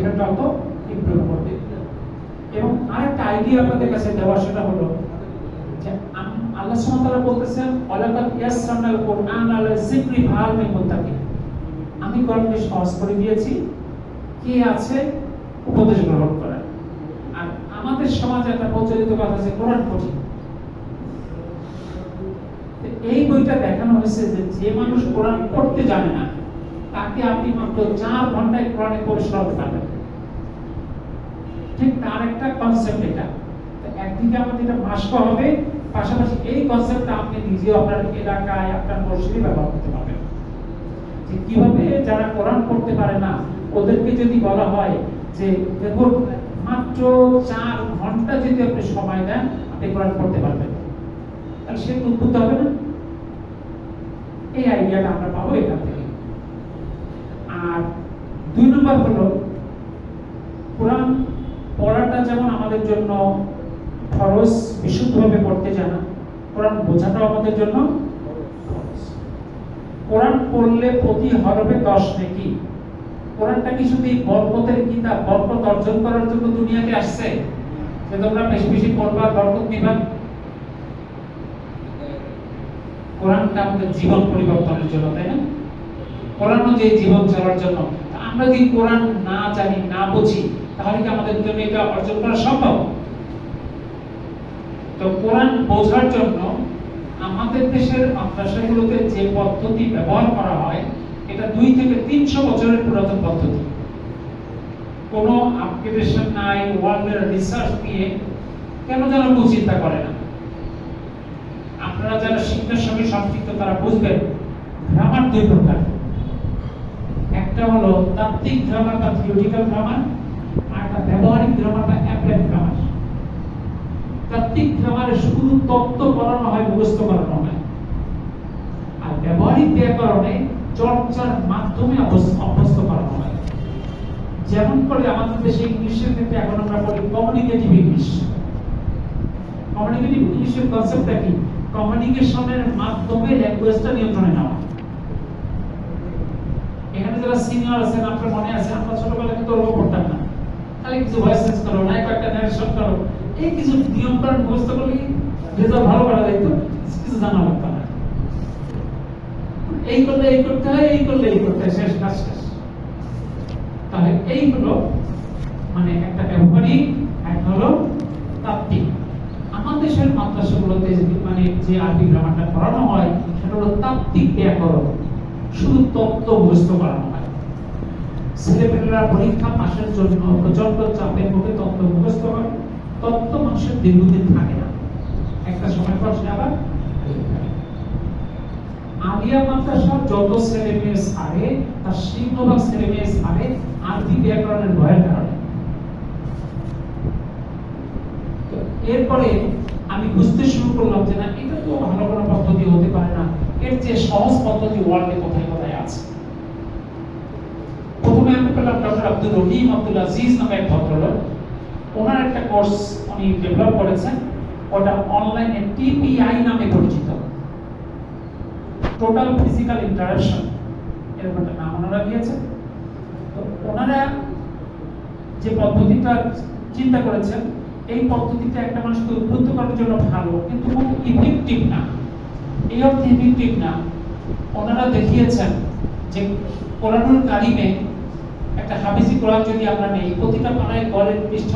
লেখাটা অত ইমপ্রুভ করবে। এবং আরেকটা আইডিয়া আপনাদের কাছে দেওয়া, সেটা হলো যে আল্লাহ সুবহানাহু ওয়া তাআলা বলতেছেন ওয়ালাকাদ ইয়াসসারনাল কুরআনা লিযিকরি ফাহাল মিন মুত্তাকিন, আমি কোরআনকে সহজ করে দিয়েছি, কে আছে উপদেশ গ্রহণ করার। আর আমাদের সমাজে একটা প্রচলিত কথা আছে কোরআন কঠিন। এই বইটা দেখানো হয়েছে যে যে মানুষ কোরআন পড়তে জানে না তাকে আপনি মাত্র 4 ঘন্টায় কোরআনে পড়ে শোনাতে পারবেন। ঠিক তার একটা কনসেপ্ট এটা। একদিকে আমাদের এটা মাস্ক হবে, পাশাপাশি এই কনসেপ্টটা আপনি নিজেও আপনার এলাকায় আপনার মসজিদে ব্যবহার করতে পারবেন। যে কিভাবে যারা কোরআন পড়তে পারে না ওদেরকে যদি বলা হয় যে দেখুন মাত্র 4 ঘন্টা যদি আপনি সময় দেন আপনি কোরআন পড়তে পারবেন, তাহলে সে উদ্বুদ্ধ হবে না? এই আইডিয়াটা আমরা পাবো এখান থেকে। আর 2 নম্বর হলো কোরআন পড়াটা যেমন আমাদের জন্য ফরজ, বিশুদ্ধভাবে পড়তে জানা, কোরআন বোঝাটাও আমাদের জন্য ফরজ। কোরআন পড়লে প্রতি হরফে 10 নেকি। কোরআনটা কি শুধু বরকতের কিতাব, বরকত অর্জন করার জন্য দুনিয়াতে আসছে যে তোমরা বেশি বেশি পড়বা বরকত নিবা? কোরআনটা আমাদের জীবন পরিবর্তনের জন্য, তাই না? কোরআনও যে জীবন চলার জন্য। আমরা যদি কোরআন না জানি, না বুঝি, তাহলে কি আমাদের জন্য এটা অর্জন করা সম্ভব? তো কোরআন বোঝার জন্য আমাদের দেশের মাদ্রাসাগুলোতে যে পদ্ধতি ব্যবহার করা হয় এটা 2 থেকে 300 বছরের পুরাতন পদ্ধতি। কোনো আপগ্রেডেশন নাই, ওয়ার্ল্ডের রিসার্চ নিয়ে কেন যেন কেউ চিন্তা করে না। আপনারা যারা শিক্ষার সঙ্গে সম্পৃক্ত তারা বুঝবেন গ্রামার 2 প্রকার। একটা হলো তাত্ত্বিক গ্রামার বা থিওরিটিক্যাল গ্রামার, আর একটা ব্যবহারিক গ্রামার বা অ্যাপ্লাইড গ্রামার। তাত্ত্বিক গ্রামারে শুধু তত্ত্ব পড়ানো হয়, মুখস্থ করানো হয়। আর ব্যবহারিক ব্যাকরণে চর্চার মাধ্যমে অভ্যস্ত করানো হয়। যেমন করে আমাদের দেশে ইংলিশের ক্ষেত্রে এখন আমরা বলি কমিউনিকেটিভ ইংলিশ। কমিউনিকেটিভ ইংলিশের কনসেপ্টটা কি? কমিউনিকেশনের মাধ্যমে ল্যাঙ্গুয়েজটা নিয়ন্ত্রণে নেওয়া। এখানে যারা সিনিয়র আছেন আপনার মনে আছে আমরা ছোটবেলায় কিন্তু ওরকম পড়তাম না, খালি কিছু ভয়েস চেঞ্জ করো, না একটা ন্যারেশন করো, এই কিছু নিয়ম কানুন মুখস্থ করলে রেজাল্ট ভালো করা যেত, কিছু জানা লাগতো না। এই করলে এই করতে হয়, এই করলে এই করতে হয়, শেষ কাজ শেষ। তাহলে এই হলো মানে একটা ব্যবহারিক, একটা হলো তাত্ত্বিক। আমাদের দেশের মাদ্রাসাগুলোতে মানে যে আরবি গ্রামারটা পড়ানো হয় সেটা হলো তাত্ত্বিক ব্যাকরণ, শুধু তত্ত্ব মুখস্থ করানো হয়। ছেলেমেয়েরা পরীক্ষা পাশের জন্য প্রচন্ড চাপের মুখে তত্ত্ব মুখস্থ করে। তত্ত্ব মানুষের দীর্ঘদিন থাকে না, একটা সময় পর সে আবার আলিয়া মাদ্রাসার যত ছেলে মেয়ে ছাড়ে তার সিংহভাগ ছেলে মেয়ে ছাড়ে আরবি ব্যাকরণের ভয়ের কারণে। এরপরে আমি বুঝতে শুরু করলাম যে না, এটা তো ভালো কোনো পদ্ধতি হতে পারে না, এর যে সহজ পদ্ধতি ওয়ার্ল্ডে কোথায় কোথায় আছে। প্রথমে আমি পেলাম ডক্টর আব্দুর রহিম আব্দুল আজিজ নামে এক ভদ্রলোক। ওনার একটা কোর্স উনি ডেভেলপ করেছেন, ওটা অনলাইনে টিপিআই নামে পরিচিত, টোটাল ফিজিক্যাল ইন্টারাকশন, এরকম একটা নাম ওনারা দিয়েছেন। তো ওনারা যে পদ্ধতিটা চিন্তা করেছেন, এই পদ্ধতিটা একটা মানুষকে উদ্বুদ্ধ করার জন্য ভালো, কিন্তু খুব ইফেক্টিভ না। এই অর্থে ইফেক্টিভ না, ওনারা দেখিয়েছেন যে কোরআনুল কারিমে একটা হাফিজি কোরআন যদি আমরা নেই, প্রতিটা পাড়ায় গড়ের পৃষ্ঠ